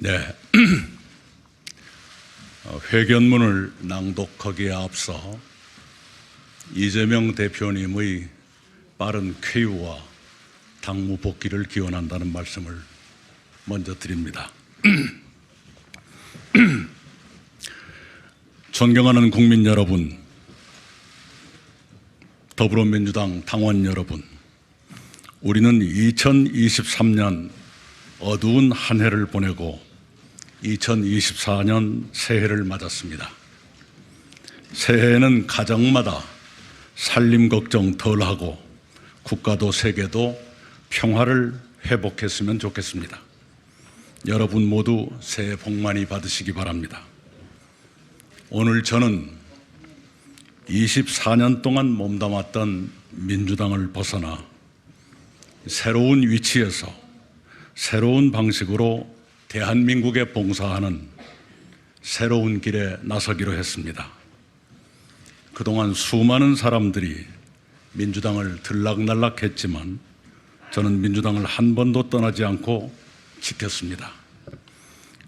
네, 회견문을 낭독하기에 앞서 이재명 대표님의 빠른 쾌유와 당무 복귀를 기원한다는 말씀을 먼저 드립니다. 존경하는 국민 여러분, 더불어민주당 당원 여러분, 우리는 2023년 어두운 한 해를 보내고 2024년 새해를 맞았습니다. 새해에는 가정마다 살림 걱정 덜하고 국가도 세계도 평화를 회복했으면 좋겠습니다. 여러분 모두 새해 복 많이 받으시기 바랍니다. 오늘 저는 24년 동안 몸담았던 민주당을 벗어나 새로운 위치에서 새로운 방식으로 대한민국에 봉사하는 새로운 길에 나서기로 했습니다. 그동안 수많은 사람들이 민주당을 들락날락했지만 저는 민주당을 한 번도 떠나지 않고 지켰습니다.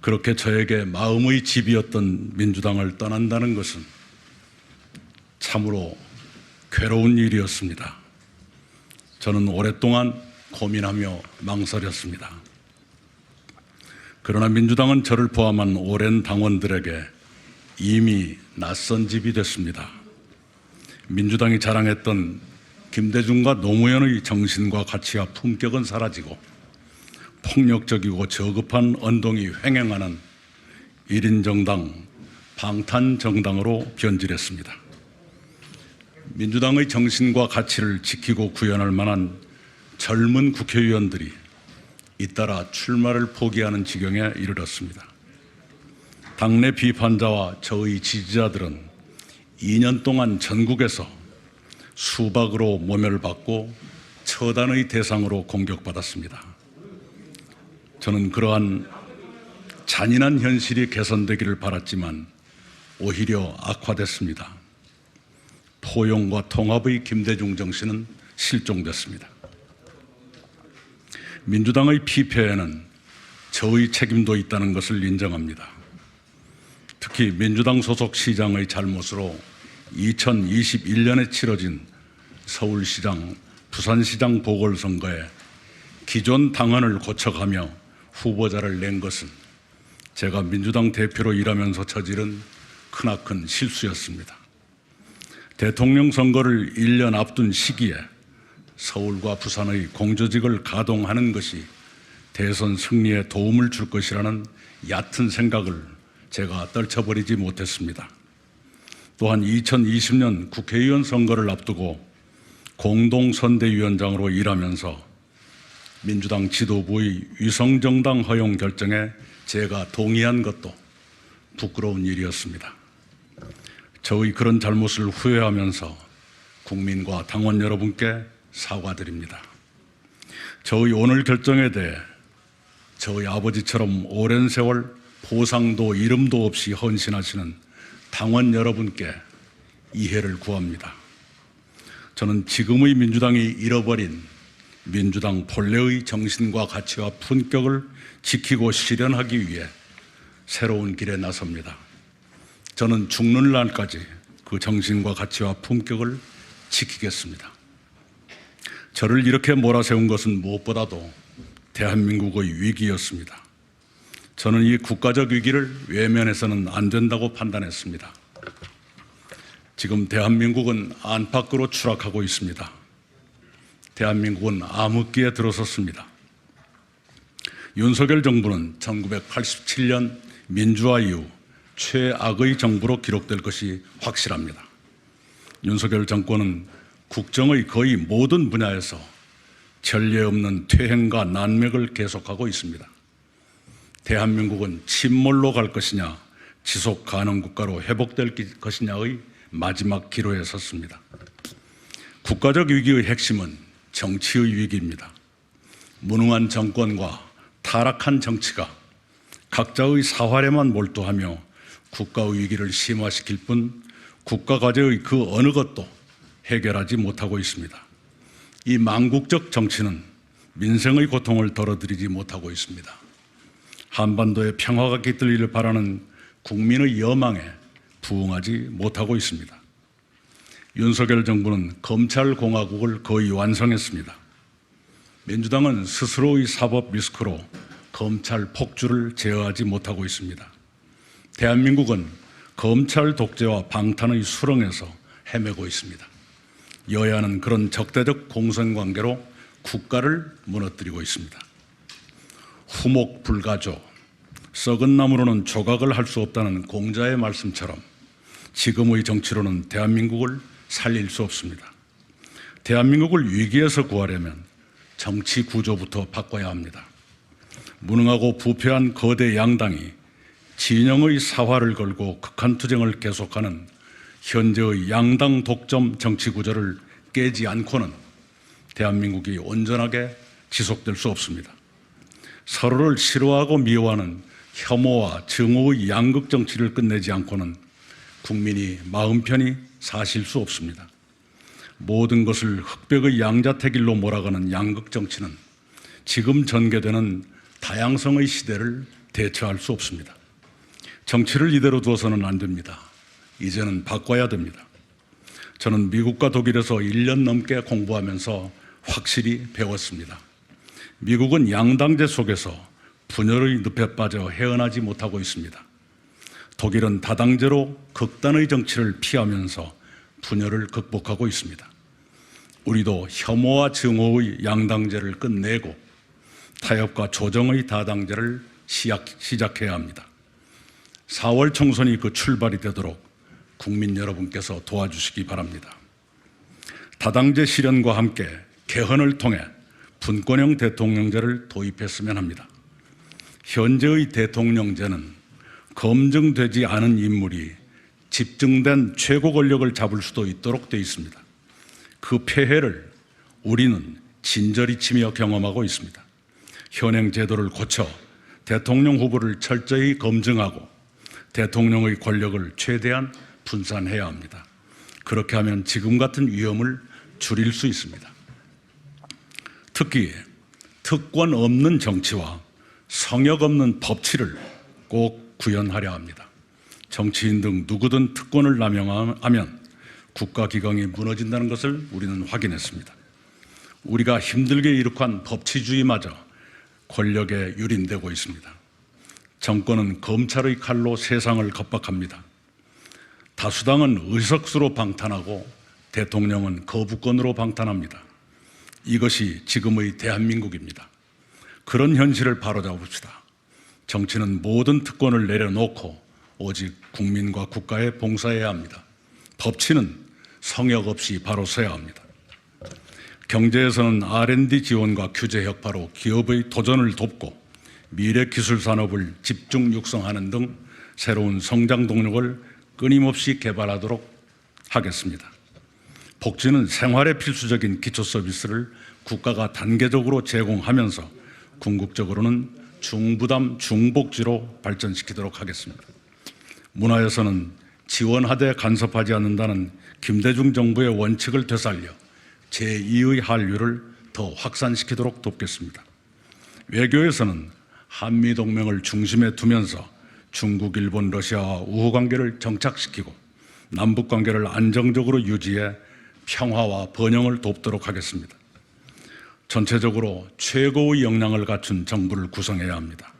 그렇게 저에게 마음의 집이었던 민주당을 떠난다는 것은 참으로 괴로운 일이었습니다. 저는 오랫동안 고민하며 망설였습니다. 그러나 민주당은 저를 포함한 오랜 당원들에게 이미 낯선 집이 됐습니다. 민주당이 자랑했던 김대중과 노무현의 정신과 가치와 품격은 사라지고 폭력적이고 저급한 언동이 횡행하는 1인 정당, 방탄 정당으로 변질했습니다. 민주당의 정신과 가치를 지키고 구현할 만한 젊은 국회의원들이 잇따라 출마를 포기하는 지경에 이르렀습니다. 당내 비판자와 저의 지지자들은 2년 동안 전국에서 수박으로 모멸받고 처단의 대상으로 공격받았습니다. 저는 그러한 잔인한 현실이 개선되기를 바랐지만 오히려 악화됐습니다. 포용과 통합의 김대중 정신은 실종됐습니다. 민주당의 피폐에는 저의 책임도 있다는 것을 인정합니다. 특히 민주당 소속 시장의 잘못으로 2021년에 치러진 서울시장, 부산시장 보궐선거에 기존 당헌을 고쳐가며 후보자를 낸 것은 제가 민주당 대표로 일하면서 저지른 크나큰 실수였습니다. 대통령 선거를 1년 앞둔 시기에 서울과 부산의 공조직을 가동하는 것이 대선 승리에 도움을 줄 것이라는 얕은 생각을 제가 떨쳐버리지 못했습니다. 또한 2020년 국회의원 선거를 앞두고 공동선대위원장으로 일하면서 민주당 지도부의 위성정당 허용 결정에 제가 동의한 것도 부끄러운 일이었습니다. 저의 그런 잘못을 후회하면서 국민과 당원 여러분께 사과드립니다. 저의 오늘 결정에 대해 저의 아버지처럼 오랜 세월 보상도 이름도 없이 헌신하시는 당원 여러분께 이해를 구합니다. 저는 지금의 민주당이 잃어버린 민주당 본래의 정신과 가치와 품격을 지키고 실현하기 위해 새로운 길에 나섭니다. 저는 죽는 날까지 그 정신과 가치와 품격을 지키겠습니다. 저를 이렇게 몰아세운 것은 무엇보다도 대한민국의 위기였습니다. 저는 이 국가적 위기를 외면해서는 안 된다고 판단했습니다. 지금 대한민국은 안팎으로 추락하고 있습니다. 대한민국은 암흑기에 들어섰습니다. 윤석열 정부는 1987년 민주화 이후 최악의 정부로 기록될 것이 확실합니다. 윤석열 정권은 국정의 거의 모든 분야에서 전례 없는 퇴행과 난맥을 계속하고 있습니다. 대한민국은 침몰로 갈 것이냐, 지속 가능 국가로 회복될 것이냐의 마지막 기로에 섰습니다. 국가적 위기의 핵심은 정치의 위기입니다. 무능한 정권과 타락한 정치가 각자의 사활에만 몰두하며 국가의 위기를 심화시킬 뿐 국가 과제의 그 어느 것도 해결하지 못하고 있습니다. 이 망국적 정치는 민생의 고통을 덜어드리지 못하고 있습니다. 한반도의 평화가 깃들기를 바라는 국민의 여망에 부응하지 못하고 있습니다. 윤석열 정부는 검찰공화국을 거의 완성했습니다. 민주당은 스스로의 사법 리스크로 검찰 폭주를 제어하지 못하고 있습니다. 대한민국은 검찰 독재와 방탄의 수렁에서 헤매고 있습니다. 여야는 그런 적대적 공생관계로 국가를 무너뜨리고 있습니다. 후목불가조, 썩은 나무로는 조각을 할 수 없다는 공자의 말씀처럼 지금의 정치로는 대한민국을 살릴 수 없습니다. 대한민국을 위기에서 구하려면 정치 구조부터 바꿔야 합니다. 무능하고 부패한 거대 양당이 진영의 사활을 걸고 극한투쟁을 계속하는 현재의 양당 독점 정치 구조를 깨지 않고는 대한민국이 온전하게 지속될 수 없습니다. 서로를 싫어하고 미워하는 혐오와 증오의 양극 정치를 끝내지 않고는 국민이 마음 편히 사실 수 없습니다. 모든 것을 흑백의 양자택일로 몰아가는 양극 정치는 지금 전개되는 다양성의 시대를 대처할 수 없습니다. 정치를 이대로 두어서는 안 됩니다. 이제는 바꿔야 됩니다. 저는 미국과 독일에서 1년 넘게 공부하면서 확실히 배웠습니다. 미국은 양당제 속에서 분열의 늪에 빠져 헤어나지 못하고 있습니다. 독일은 다당제로 극단의 정치를 피하면서 분열을 극복하고 있습니다. 우리도 혐오와 증오의 양당제를 끝내고 타협과 조정의 다당제를 시작해야 합니다. 4월 총선이 그 출발이 되도록 국민 여러분께서 도와주시기 바랍니다. 다당제 실현과 함께 개헌을 통해 분권형 대통령제를 도입했으면 합니다. 현재의 대통령제는 검증되지 않은 인물이 집중된 최고 권력을 잡을 수도 있도록 되어 있습니다. 그 폐해를 우리는 진저리 치며 경험하고 있습니다. 현행 제도를 고쳐 대통령 후보를 철저히 검증하고 대통령의 권력을 최대한 분산해야 합니다. 그렇게 하면 지금 같은 위험을 줄일 수 있습니다. 특히 특권 없는 정치와 성역 없는 법치를 꼭 구현하려 합니다. 정치인 등 누구든 특권을 남용하면 국가기강이 무너진다는 것을 우리는 확인했습니다. 우리가 힘들게 이룩한 법치주의마저 권력에 유린되고 있습니다. 정권은 검찰의 칼로 세상을 겁박합니다. 다수당은 의석수로 방탄하고 대통령은 거부권으로 방탄합니다. 이것이 지금의 대한민국입니다. 그런 현실을 바로잡읍시다. 정치는 모든 특권을 내려놓고 오직 국민과 국가에 봉사해야 합니다. 법치는 성역 없이 바로 서야 합니다. 경제에서는 R&D 지원과 규제 혁파로 기업의 도전을 돕고 미래 기술 산업을 집중 육성하는 등 새로운 성장 동력을 끊임없이 개발하도록 하겠습니다. 복지는 생활에 필수적인 기초 서비스를 국가가 단계적으로 제공하면서 궁극적으로는 중부담 중복지로 발전시키도록 하겠습니다. 문화에서는 지원하되 간섭하지 않는다는 김대중 정부의 원칙을 되살려 제2의 한류를 더 확산시키도록 돕겠습니다. 외교에서는 한미동맹을 중심에 두면서 중국, 일본, 러시아와 우호관계를 정착시키고 남북관계를 안정적으로 유지해 평화와 번영을 돕도록 하겠습니다. 전체적으로 최고의 역량을 갖춘 정부를 구성해야 합니다.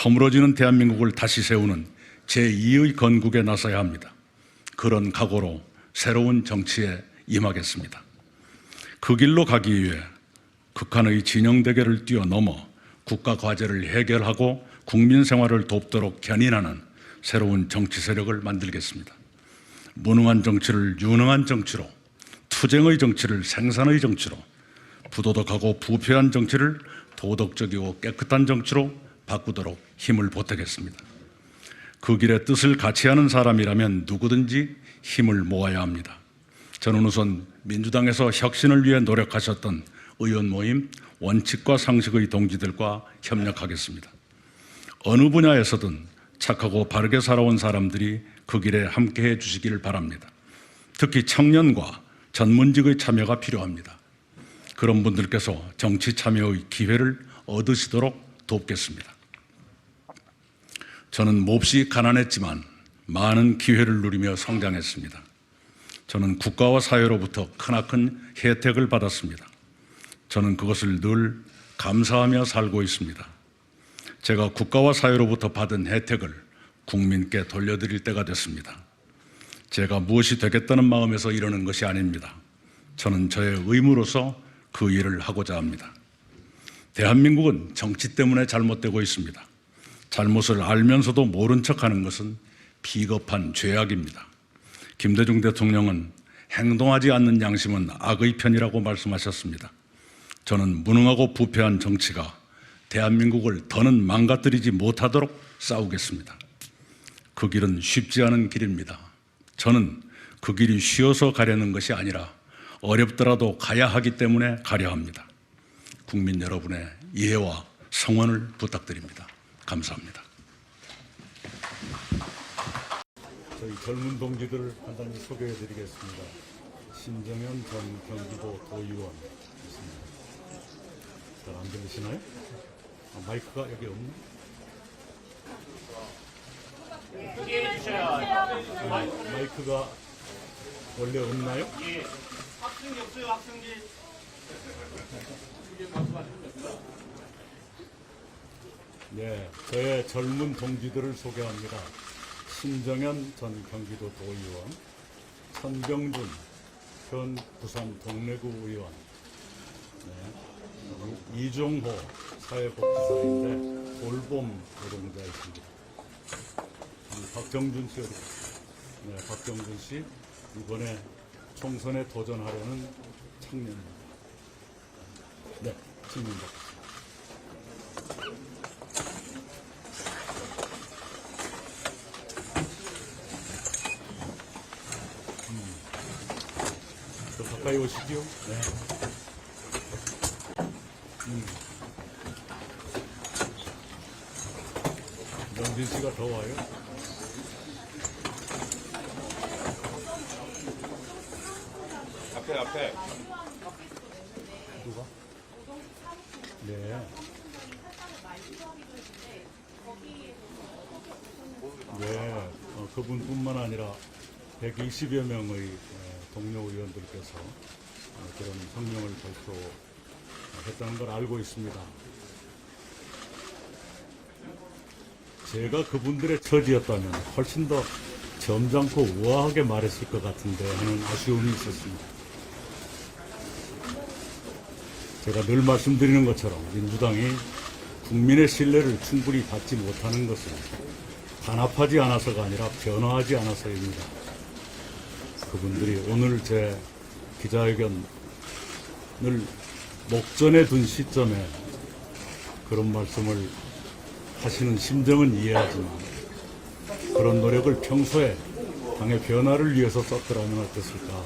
허물어지는 대한민국을 다시 세우는 제2의 건국에 나서야 합니다. 그런 각오로 새로운 정치에 임하겠습니다. 그 길로 가기 위해 극한의 진영 대결을 뛰어넘어 국가 과제를 해결하고 국민 생활을 돕도록 견인하는 새로운 정치 세력을 만들겠습니다. 무능한 정치를 유능한 정치로, 투쟁의 정치를 생산의 정치로, 부도덕하고 부패한 정치를 도덕적이고 깨끗한 정치로 바꾸도록 힘을 보태겠습니다. 그 길에 뜻을 같이 하는 사람이라면 누구든지 힘을 모아야 합니다. 저는 우선 민주당에서 혁신을 위해 노력하셨던 의원 모임 원칙과 상식의 동지들과 협력하겠습니다. 어느 분야에서든 착하고 바르게 살아온 사람들이 그 길에 함께해 주시기를 바랍니다. 특히 청년과 전문직의 참여가 필요합니다. 그런 분들께서 정치 참여의 기회를 얻으시도록 돕겠습니다. 저는 몹시 가난했지만 많은 기회를 누리며 성장했습니다. 저는 국가와 사회로부터 크나큰 혜택을 받았습니다. 저는 그것을 늘 감사하며 살고 있습니다. 제가 국가와 사회로부터 받은 혜택을 국민께 돌려드릴 때가 됐습니다. 제가 무엇이 되겠다는 마음에서 이러는 것이 아닙니다. 저는 저의 의무로서 그 일을 하고자 합니다. 대한민국은 정치 때문에 잘못되고 있습니다. 잘못을 알면서도 모른 척하는 것은 비겁한 죄악입니다. 김대중 대통령은 행동하지 않는 양심은 악의 편이라고 말씀하셨습니다. 저는 무능하고 부패한 정치가 대한민국을 더는 망가뜨리지 못하도록 싸우겠습니다. 그 길은 쉽지 않은 길입니다. 저는 그 길이 쉬워서 가려는 것이 아니라 어렵더라도 가야 하기 때문에 가려 합니다. 국민 여러분의 이해와 성원을 부탁드립니다. 감사합니다. 저희 젊은 동지들을 간단히 소개해 드리겠습니다. 신정현 전 경기도 도의원 있습니다. 잘 안 들리시나요? 마이크가 여기 없나? 마이크가 원래 없나요? 예. 학생이 없어요, 학생이. 네, 저의 젊은 동지들을 소개합니다. 신정현 전 경기도 도의원, 선병준 현 부산 동래구 의원, 네, 이종호 사회복지사인데 돌봄 노동자이십니다. 박정준 씨 어디? 네, 박정준 씨 이번에 총선에 도전하려는 청년입니다. 네, 질문 받겠습니다. 더 가까이 오시죠. 네. 명진 씨가 더 와요. 앞에. 누가? 네. 네, 그분뿐만 아니라 120여 명의 동료 의원들께서 그런 성명을 발표했다는 걸 알고 있습니다. 제가 그분들의 처지였다면 훨씬 더 점잖고 우아하게 말했을 것 같은데 하는 아쉬움이 있었습니다. 제가 늘 말씀드리는 것처럼 민주당이 국민의 신뢰를 충분히 받지 못하는 것은 단합하지 않아서가 아니라 변화하지 않아서입니다. 그분들이 오늘 제 기자회견을 목전에 둔 시점에 그런 말씀을 하시는 심정은 이해하지만 그런 노력을 평소에 당의 변화를 위해서 썼더라면 어땠을까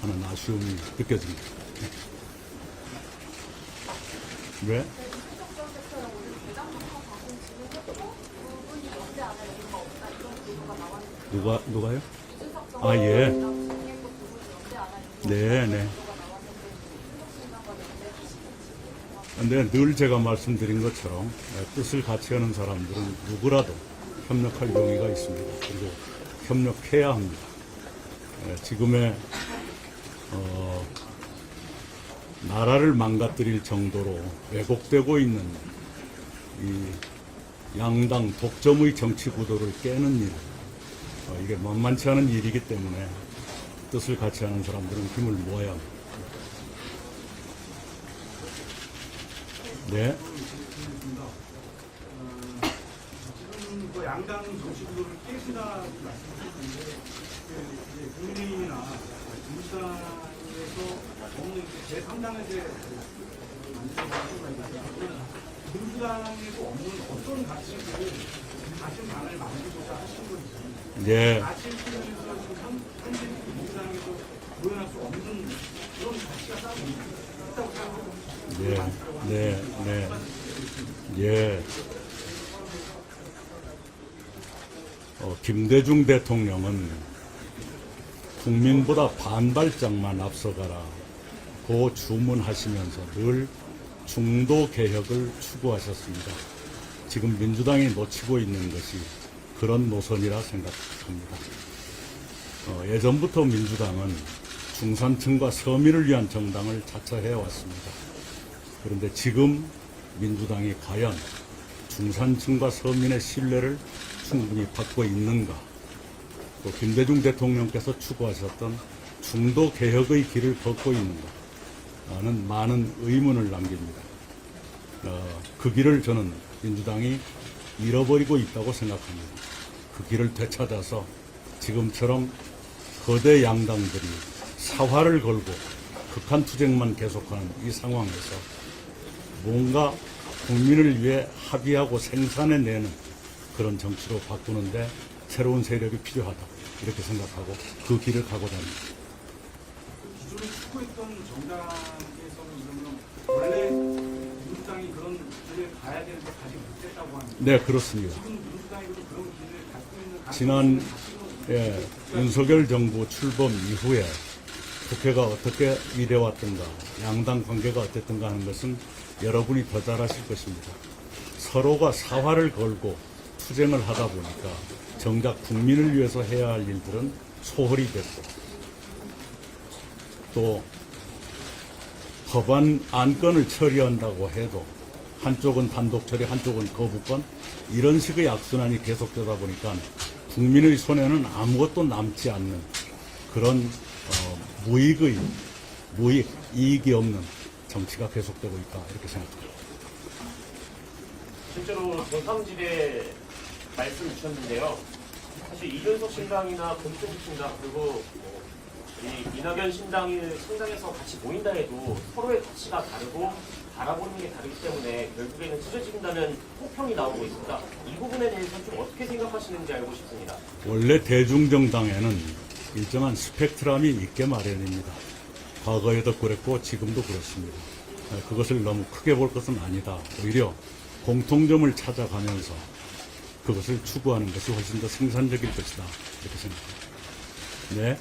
하는 아쉬움이 느껴집니다. 왜? 누가요? 아, 예. 네. 근데 늘 제가 말씀드린 것처럼 뜻을 같이 하는 사람들은 누구라도 협력할 용의가 있습니다. 그리고 협력해야 합니다. 지금의 나라를 망가뜨릴 정도로 왜곡되고 있는 이 양당 독점의 정치 구도를 깨는 일, 이게 만만치 않은 일이기 때문에 뜻을 같이 하는 사람들은 힘을 모아야 합니다. 네. 지금 그 양당 정치구도를 깨시다 말씀하셨는데 국민의힘이나 민주당에서 없는 제3당의 민주당에도 없는 어떤 가치를 가치 방안을 만들고자 하신 건지 네. 가치 측면에서 지금 현재 민주당에서 구현할 수 없는 그런 가치가 따로 있다고 생각합니다. 예. 김대중 대통령은 국민보다 반발짝만 앞서가라 고 주문하시면서 늘 중도 개혁을 추구하셨습니다. 지금 민주당이 놓치고 있는 것이 그런 노선이라 생각합니다. 예전부터 민주당은 중산층과 서민을 위한 정당을 자처해 왔습니다. 그런데 지금 민주당이 과연 중산층과 서민의 신뢰를 충분히 받고 있는가, 또 김대중 대통령께서 추구하셨던 중도 개혁의 길을 걷고 있는가 라는 많은 의문을 남깁니다. 그 길을 저는 민주당이 잃어버리고 있다고 생각합니다. 그 길을 되찾아서 지금처럼 거대 양당들이 사활을 걸고 극한 투쟁만 계속하는 이 상황에서 뭔가 국민을 위해 합의하고 생산해내는 그런 정치로 바꾸는데 새로운 세력이 필요하다, 이렇게 생각하고 그 길을 가고자 합니다. 기존에 추구했던 정당에서는 그러면 원래 민주당이 그런 길을 가야 되는데 가지 못했다고 하는데, 네, 그렇습니다. 지금 민주당이 그런 길을 갖고 있는 지난 윤석열 정부 출범 이후에 국회가 어떻게 일해왔던가, 양당 관계가 어땠던가 하는 것은 여러분이 더 잘 아실 것입니다. 서로가 사활을 걸고 투쟁을 하다 보니까 정작 국민을 위해서 해야 할 일들은 소홀히 됐고, 또 법안 안건을 처리한다고 해도 한쪽은 단독 처리, 한쪽은 거부권, 이런 식의 악순환이 계속되다 보니까 국민의 손에는 아무것도 남지 않는 그런 무익, 이익이 없는 정치가 계속되고 있다, 이렇게 생각합니다. 실제로 제3지대 말씀 주셨는데요. 사실 이준석 신당이나 권태식 신당, 그리고 이 이낙연 신당이 상당해서 같이 모인다 해도 서로의 가치가 다르고 바라보는 게 다르기 때문에 결국에는 찢어진다는 혹평이 나오고 있습니다. 이 부분에 대해서 좀 어떻게 생각하시는지 알고 싶습니다. 원래 대중정당에는 일정한 스펙트럼이 있게 마련입니다. 과거에도 그랬고 지금도 그렇습니다. 그것을 너무 크게 볼 것은 아니다. 오히려 공통점을 찾아가면서 그것을 추구하는 것이 훨씬 더 생산적일 것이다, 이렇게 생각합니다. 네.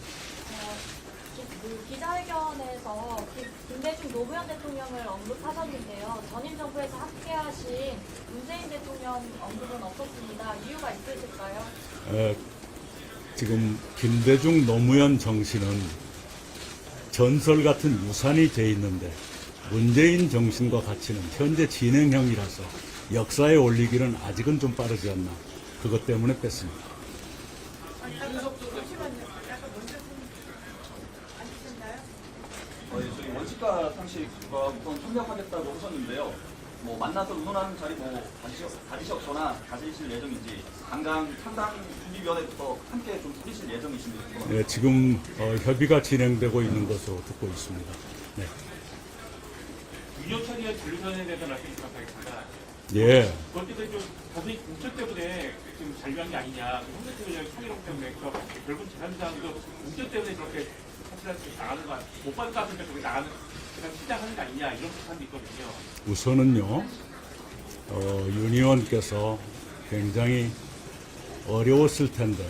그 기자회견에서 김대중 노무현 대통령을 언급하셨는데요. 전임 정부에서 함께하신 문재인 대통령 언급은 없었습니다. 이유가 있으실까요? 지금 김대중 노무현 정신은 전설 같은 유산이 돼 있는데 문재인 정신과 가치는 현재 진행형이라서 역사에 올리기는 아직은 좀 빠르지 않나, 그것 때문에 뺐습니다. 저희 원칙과 상식과 우선 협력하겠다고 하셨는데요. 뭐 만나서 의논하는 자리 가지셨거나 가지실 예정인지, 당장 창당 준비위원회부터 함께 좀 꾸리실 예정이신지 궁금합니다. 네, 지금 협의가 진행되고 있는 것으로 듣고 있습니다. 네. 유력 처리의 분류선에 대해서 말씀이 부탁하겠습니다. 예. 그것 때문에 좀 다분히 공천 때문에 지금 잔류한 게 아니냐, 홍대표의 창의력 때문에, 그래서 결국 제3지당도 공천 때문에 그렇게 사실은 나가는 거, 못 받을 것 같으니까 그렇게 나가는, 그냥 시작하는 게 아니냐, 이런 비판도 있거든요. 우선은요, 윤 의원께서 굉장히 어려웠을 텐데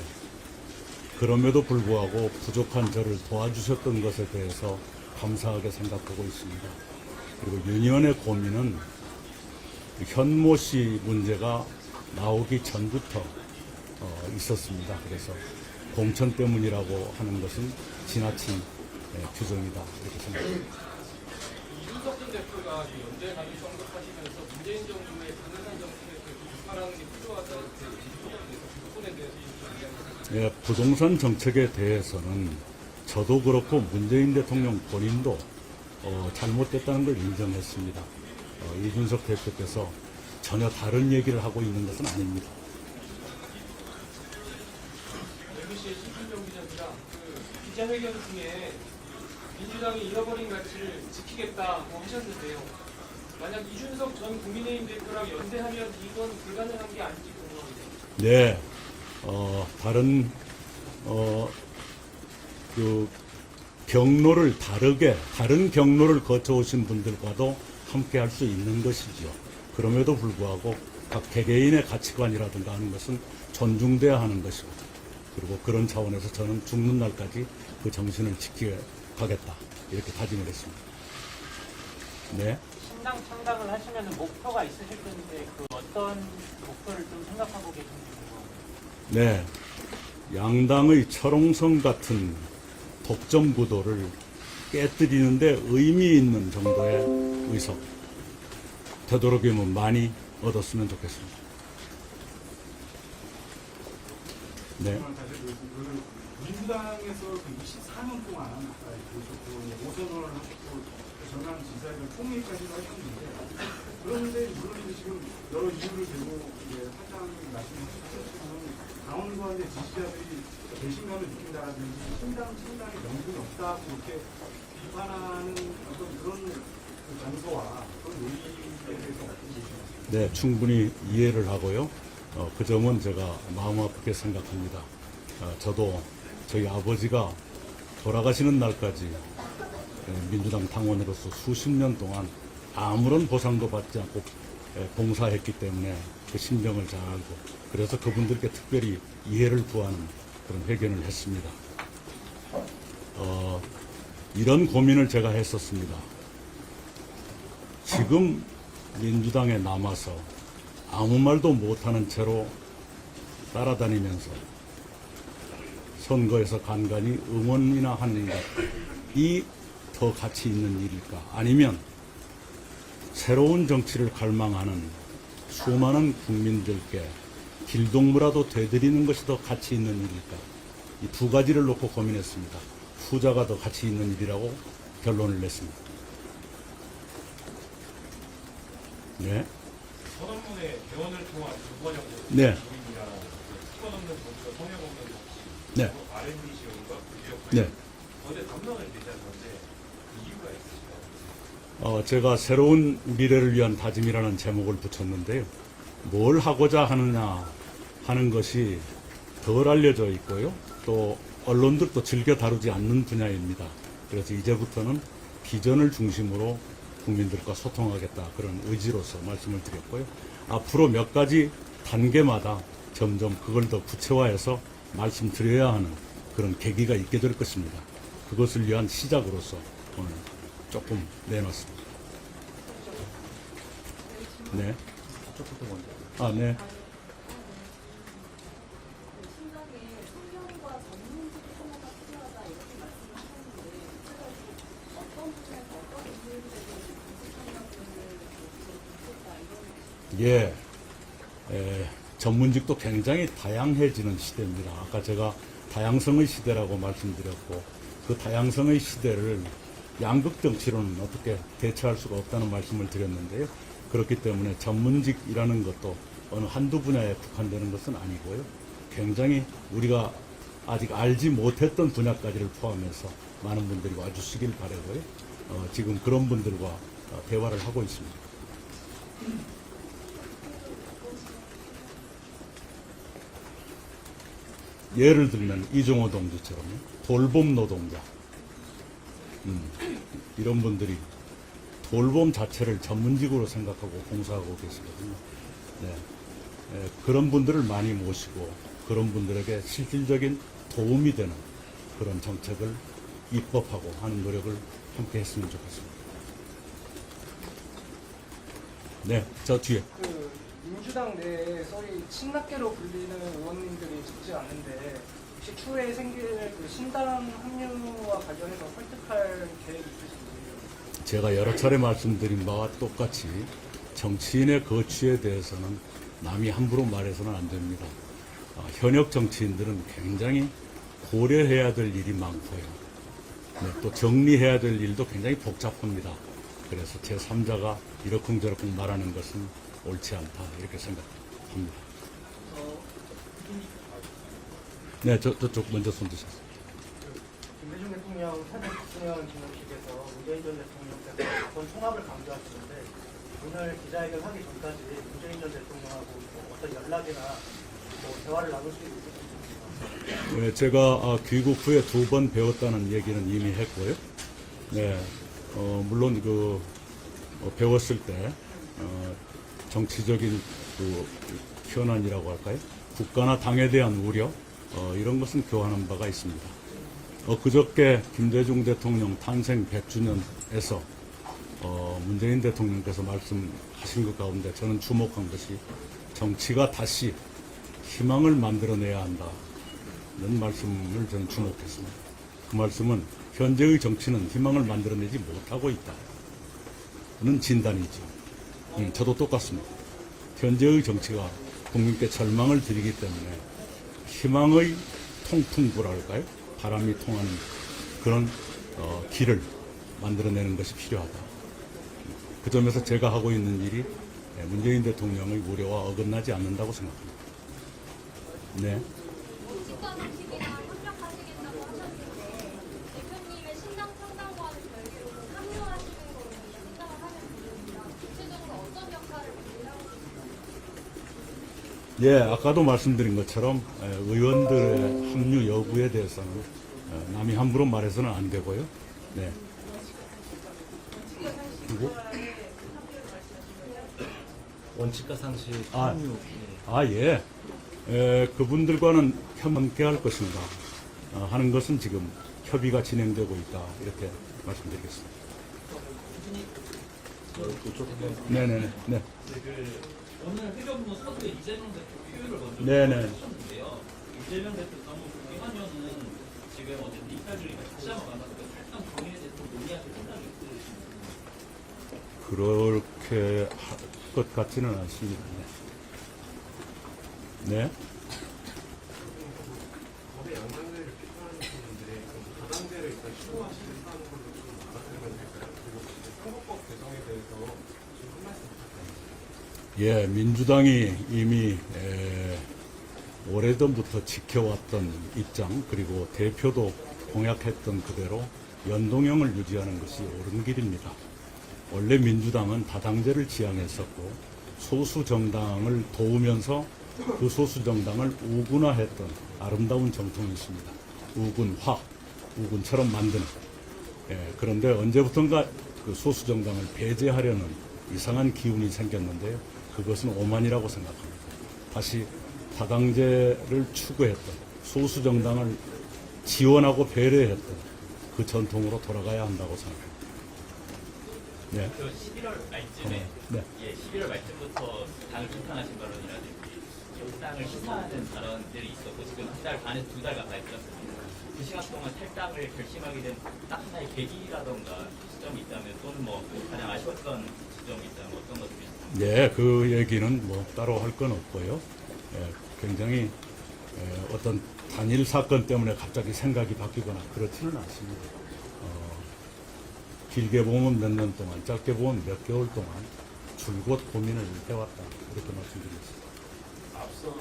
그럼에도 불구하고 부족한 저를 도와주셨던 것에 대해서 감사하게 생각하고 있습니다. 그리고 윤 의원의 고민은 현모 씨 문제가 나오기 전부터 있었습니다. 그래서 공천 때문이라고 하는 것은 지나친 규정이다, 이렇게 생각합니다. 이준석 전 대표가 연대 가능성도 하시면서 문재인 정부의 가능한 정책에 비판하는 게 필요하다는 그 부분에 대해서 이야기하셨습니다. 예, 부동산 정책에 대해서는 저도 그렇고 문재인 대통령 본인도 잘못됐다는 걸 인정했습니다. 이준석 대표께서 전혀 다른 얘기를 하고 있는 것은 아닙니다. MBC의 신진정 기자입니다. 그 기자회견 중에 민주당이 잃어버린 가치를 지키겠다고 하셨는데요. 만약 이준석 전 국민의힘 대표랑 연대하면 이건 불가능한 게 아닌지 궁금합니다. 네, 다른 그 경로를 다른 경로를 거쳐오신 분들과도 함께 할 수 있는 것이죠. 그럼에도 불구하고 각 개개인의 가치관이라든가 하는 것은 존중돼야 하는 것이고, 그리고 그런 차원에서 저는 죽는 날까지 그 정신을 지켜가겠다, 이렇게 다짐을 했습니다. 네. 신당 창당을 하시면 목표가 있으실 텐데 그 어떤 목표를 좀 생각하고 계신지 궁금합니다. 네, 양당의 철옹성 같은 독점 구도를 깨뜨리는데 의미 있는 정도의 의석, 되도록이면 많이 얻었으면 좋겠습니다. 네. 사실 그 민주당에서 그 24년 동안 아까 보셨고 오선을 하셨고 전남 지사를 총리까지도 하셨는데 그런데 물론 이제 지금 여러 이유를 대고 이제 사장 말씀하셨지만 강원도한테 지지자들이 배신감을 느낀다라든지 신당 창당에 명분이 없다고 이렇게 비판하는 어떤 그런 그 정서와 그런 논리에 대해서 어떻게 보시나요? 네, 충분히 이해를 하고요. 그 점은 제가 마음 아프게 생각합니다. 저도 저희 아버지가 돌아가시는 날까지 민주당 당원으로서 수십 년 동안 아무런 보상도 받지 않고 봉사했기 때문에 그 심정을 잘 알고 그래서 그분들께 특별히 이해를 구하는 그런 회견을 했습니다. 이런 고민을 제가 했었습니다. 지금 민주당에 남아서 아무 말도 못하는 채로 따라다니면서 선거에서 간간히 응원이나 하는 것이 더 가치 있는 일일까? 아니면 새로운 정치를 갈망하는 수많은 국민들께 길동무라도 되드리는 것이 더 가치 있는 일일까? 이 두 가지를 놓고 고민했습니다. 후자가 더 가치 있는 일이라고 결론을 냈습니다. 네. 선언문에 개헌을 통한 무관형 네. 국민이라는 수건 없는 정치와 성역 없는 정치, 네. R&D 지원과 구지역 네. 어제 담론을 제시하셨는데 그 이유가 있으실까요? 제가 새로운 미래를 위한 다짐이라는 제목을 붙였는데요. 뭘 하고자 하느냐 하는 것이 덜 알려져 있고요. 또 언론들도 즐겨 다루지 않는 분야입니다. 그래서 이제부터는 비전을 중심으로 국민들과 소통하겠다 그런 의지로서 말씀을 드렸고요. 앞으로 몇 가지 단계마다 점점 그걸 더 구체화해서 말씀드려야 하는 그런 계기가 있게 될 것입니다. 그것을 위한 시작으로서 오늘 조금 내놨습니다. 네. 아, 네. 신당에 성명과 전문직 통화가 필요하다 이렇게 말씀하셨는데 어떤 부분에서 어떤 의미를 예, 전문직도 굉장히 다양해지는 시대입니다. 아까 제가 다양성의 시대라고 말씀드렸고 그 다양성의 시대를 양극 정치로는 어떻게 대처할 수가 없다는 말씀을 드렸는데요. 그렇기 때문에 전문직이라는 것도 어느 한두 분야에 국한되는 것은 아니고요. 굉장히 우리가 아직 알지 못했던 분야까지를 포함해서 많은 분들이 와주시길 바라고요. 지금 그런 분들과 대화를 하고 있습니다. 예를 들면 이종호 동지처럼 돌봄 노동자 이런 분들이 돌봄 자체를 전문직으로 생각하고 봉사하고 계시거든요. 네. 그런 분들을 많이 모시고 그런 분들에게 실질적인 도움이 되는 그런 정책을 입법하고 하는 노력을 함께 했으면 좋겠습니다. 네, 저 뒤에. 그 민주당 내에 소위 친낙계로 불리는 의원님들이 적지 않은데 혹시 추후에 생길 그 신당 합류와 관련해서 설득할 계획이 있으신지? 제가 여러 차례 말씀드린 바와 똑같이 정치인의 거취에 대해서는 남이 함부로 말해서는 안 됩니다. 현역 정치인들은 굉장히 고려해야 될 일이 많고요. 네, 또 정리해야 될 일도 굉장히 복잡합니다. 그래서 제3자가 이러쿵저러쿵 말하는 것은 옳지 않다 이렇게 생각합니다. 네, 저쪽 먼저 손 드셨어요. 김대중 대통령 400주년 기념식에서 문재인 전 대통령께서 어떤 통합을 강조하시는데 오늘 기자회견 하기 전까지 문재인 전 대통령하고 어떤 연락이나 대화를 나눌 수 있으신지? 네, 제가 귀국 후에 2번 배웠다는 얘기는 이미 했고요. 네, 물론 배웠을 때 정치적인 그 현안이라고 할까요? 국가나 당에 대한 우려 이런 것은 교환한 바가 있습니다. 그저께 김대중 대통령 탄생 100주년에서 문재인 대통령께서 말씀하신 것 가운데 저는 주목한 것이 정치가 다시 희망을 만들어내야 한다는 말씀을 저는 주목했습니다. 그 말씀은 현재의 정치는 희망을 만들어내지 못하고 있다는 진단이죠. 저도 똑같습니다. 현재의 정치가 국민께 절망을 드리기 때문에 희망의 통풍구랄까요? 바람이 통하는 그런 길을 만들어내는 것이 필요하다. 그 점에서 제가 하고 있는 일이 문재인 대통령의 우려와 어긋나지 않는다고 생각합니다. 네. 집권하시기랑 협력하시겠다고 하셨는데 대표님의 신당 창당과는 별개로 합류하시는 거로 생각을 하면 됩니다. 구체적으로 어떤 역할을 하고 계십니까? 예, 아까도 말씀드린 것처럼 의원들의 합류 여부에 대해서는 남이 함부로 말해서는 안 되고요. 네. 그리고 원칙과 상식 예. 그분들과는 함께할 것인가 하는 것은 지금 협의가 진행되고 있다 이렇게 말씀드리겠습니다. 네네네. 네. 오늘 회견문 서두에 이재명 대표 표현을 먼저 네네. 하셨는데요. 이재명 대표 너무 국회의원은 지금 어쨌든 이탈주의가 다시 한번 만나서 탈당 정의에 대해서 논의하실 생각이 있으신가요? 그렇게 할 것 같지는 않습니다. 네. 네. 법의 양당제를批判하는 분인데 그럼 다당제를 일단 시도하시는 걸로 좀 받아들이면 될까요? 그리고 선거법 개정에 대해서 좀 한 말씀 부탁드립니다. 예, 민주당이 이미 오래전부터 지켜왔던 입장 그리고 대표도 공약했던 그대로 연동형을 유지하는 것이 옳은 길입니다. 원래 민주당은 다당제를 지향했었고 소수 정당을 도우면서 그 소수 정당을 우군화했던 아름다운 정통이 있습니다. 우군화, 우군처럼 만드는. 그런데 언제부턴가 그 소수 정당을 배제하려는 이상한 기운이 생겼는데요. 그것은 오만이라고 생각합니다. 다시 다당제를 추구했던 소수 정당을 지원하고 배려했던 그 전통으로 돌아가야 한다고 생각합니다. 네. 그 11월 말쯤에 네. 11월 말쯤부터 당을 비판하신 발언이라든지 탈당을 시사하는 발언들이 있었고 지금 한 달 반에서 2달 가까이 지났습니다. 그 시간 동안 탈당을 결심하게 된 딱 하나의 계기라던가 시점이 있다면 또는 뭐 가장 아쉬웠던 지점이 있다면 어떤 것들이 있습니까? 네, 그 얘기는 뭐 따로 할 건 없고요. 굉장히 어떤 단일 사건 때문에 갑자기 생각이 바뀌거나 그렇지는 않습니다. 길게 보면 몇 년 동안, 짧게 보면 몇 개월 동안 줄곧 고민을 해왔다 이렇게 말씀드리겠습니다. 앞서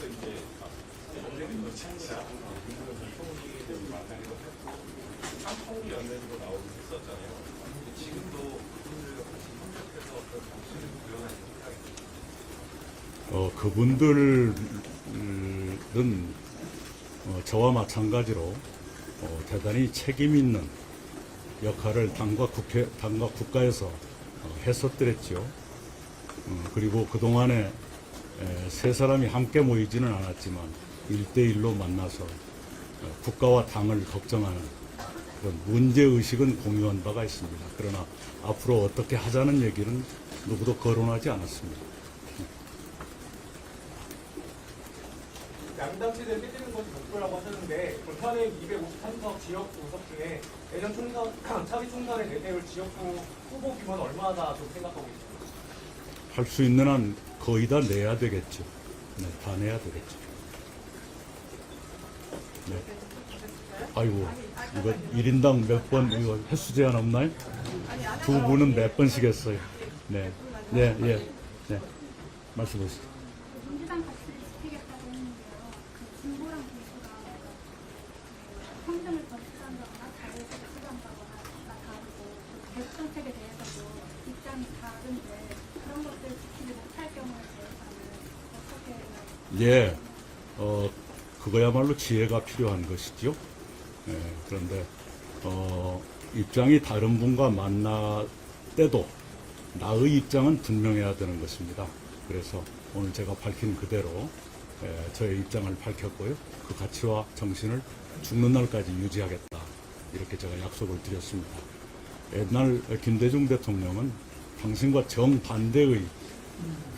이제 연대는 거창이라 총리들 만나기도 했고 쌍통이 연대도 나오고 했었잖아요. 지금도 그분들과 같이 협력해서 어떤 정신을 구현하는 생각이 그분들은 저와 마찬가지로 대단히 책임 있는 역할을 당과 국가에서 했었더랬죠. 그리고 그동안에 세 사람이 함께 모이지는 않았지만 1대1로 만나서 국가와 당을 걱정하는 그런 문제의식은 공유한 바가 있습니다. 그러나 앞으로 어떻게 하자는 얘기는 누구도 거론하지 않았습니다. 양당제를 깨지는 것이 목표라고 하셨는데 현행 253석 지역구 의석 중에 내년 총선, 차기 총선의 내세울 지역구 후보 규모는 얼마나 좀 생각하고 계십니까? 할 수 있는 한 거의 다 내야 되겠죠. 네, 다 내야 되겠죠. 네. 아이고, 이거 1인당 몇 번, 이거 횟수 제한 없나요? 두 분은 몇 번씩 했어요. 네. 네, 예. 네. 말씀하시죠. 민주당 가치를 지키겠다고 했는데요. 그 진보랑 보수가 평등을 거듭한다거나 자유를 거듭한다거나 다르고 대북 정책에 대해서도 입장이 다른데 그런 것들을 지키지 못할 경우에 대해서는 어떻게 예. 그거야말로 지혜가 필요한 것이죠. 예, 그런데 입장이 다른 분과 만날 때도 나의 입장은 분명해야 되는 것입니다. 그래서 오늘 제가 밝힌 그대로 저의 입장을 밝혔고요. 그 가치와 정신을 죽는 날까지 유지하겠다. 이렇게 제가 약속을 드렸습니다. 옛날 김대중 대통령은 당신과 정반대의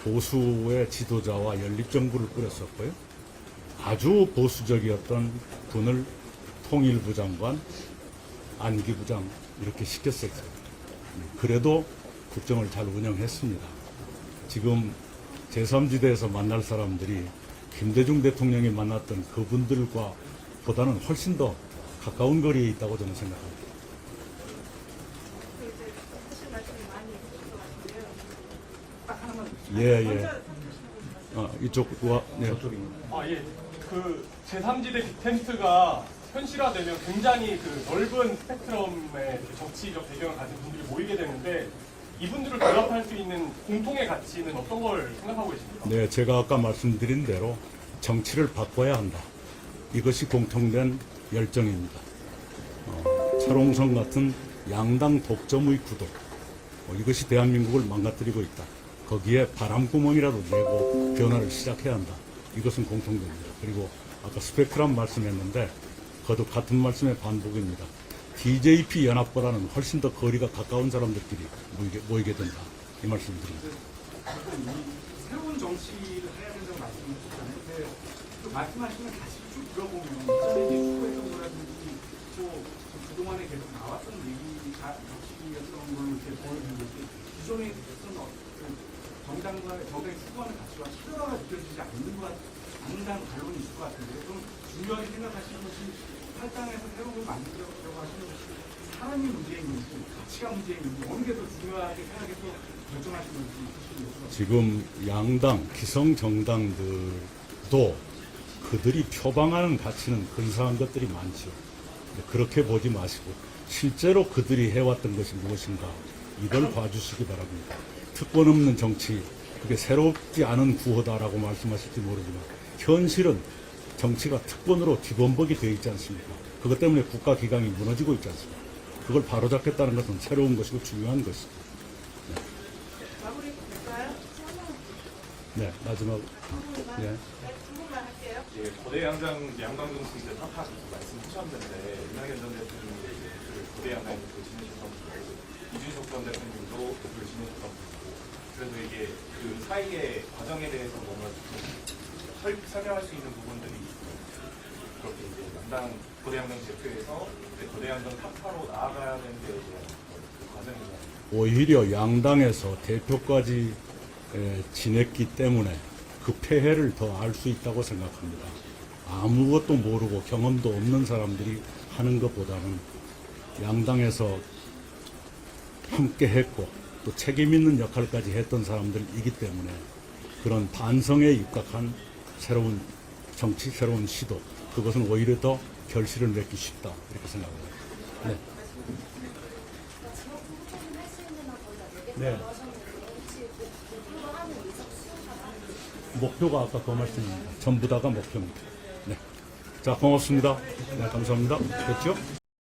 보수의 지도자와 연립정부를 꾸렸었고요. 아주 보수적이었던 분을 통일부 장관, 안기부 장 이렇게 시켰었어요. 그래도 국정을 잘 운영했습니다. 지금 제3지대에서 만날 사람들이 김대중 대통령이 만났던 그분들과 보다는 훨씬 더 가까운 거리에 있다고 저는 생각합니다. 예. 이쪽, 네. 예. 그 제3지대 빅텐트가 현실화되면 굉장히 그 넓은 스펙트럼의 그 정치적 배경을 가진 분들이 모이게 되는데 이분들을 결합할 수 있는 공통의 가치는 어떤 걸 생각하고 계십니까? 네, 제가 아까 말씀드린 대로 정치를 바꿔야 한다. 이것이 공통된 열정입니다. 철옹성 같은 양당 독점의 구도, 이것이 대한민국을 망가뜨리고 있다. 거기에 바람구멍이라도 내고 변화를 시작해야 한다. 이것은 공통됩니다. 그리고 아까 스펙트럼 말씀했는데 그것도 같은 말씀의 반복입니다. TJP 연합보다는 훨씬 더 거리가 가까운 사람들끼리 모이게 된다. 이 말씀을 드립니다. 새로운 정치를 해야 된다고 말씀을 하셨잖아요. 근데 또 말씀하시면 다시 쭉 들어보면 이전에 이제 추구했던 거라든지 또 그동안에 계속 나왔던 얘기가 정치였던 걸로 이렇게 보여지는 것이 기존에 있었던 정당의 추구하는 가치와 실효가 느껴지지 않는다는 반론이 있을 것 같은데 좀 중요하게 생각하시는 것이 탈당해서 새로운 걸 만들려고 하시는 것이 사람이 문제인지 가치가 문제인지 어느 게 더 중요하게 생각해서 결정하시는 건지 지금 양당, 기성 정당들도 그들이 표방하는 가치는 근사한 것들이 많죠. 그렇게 보지 마시고 실제로 그들이 해왔던 것이 무엇인가 이걸 봐주시기 바랍니다. 특권 없는 정치, 그게 새롭지 않은 구호다라고 말씀하실지 모르지만 현실은 정치가 특권으로 뒤범벅이 되어 있지 않습니까? 그것 때문에 국가기강이 무너지고 있지 않습니까? 그걸 바로잡겠다는 것은 새로운 것이고 중요한 것이죠. 마무리 될까요? 네, 마지막. 네. 예, 거대 양당 정치 이제 탑하고 말씀하셨는데 이낙연 전 대통령이 그 거대 양당에 지내셨던 분이고 이준석 전 대통령도 그 지내셨던 분이고 그래서 이게 그 사이의 과정에 대해서 뭔가 좀 설명할 수 있는 부분들이 그렇게 이제 양당 거대 양당 대표에서 거대 양당 탑하로 나아가야 되는 데 대한 그 과정이냐. 오히려 양당에서 대표까지 지냈기 때문에 그 폐해를 더 알 수 있다고 생각합니다. 아무것도 모르고 경험도 없는 사람들이 하는 것보다는 양당에서 함께 했고 또 책임 있는 역할까지 했던 사람들이기 때문에 그런 반성에 입각한 새로운 정치, 새로운 시도, 그것은 오히려 더 결실을 맺기 쉽다 이렇게 생각합니다. 네. 네. 목표가 아까 그 말씀입니다. 전부 다가 목표입니다. 네. 자, 고맙습니다. 네, 감사합니다. 됐죠?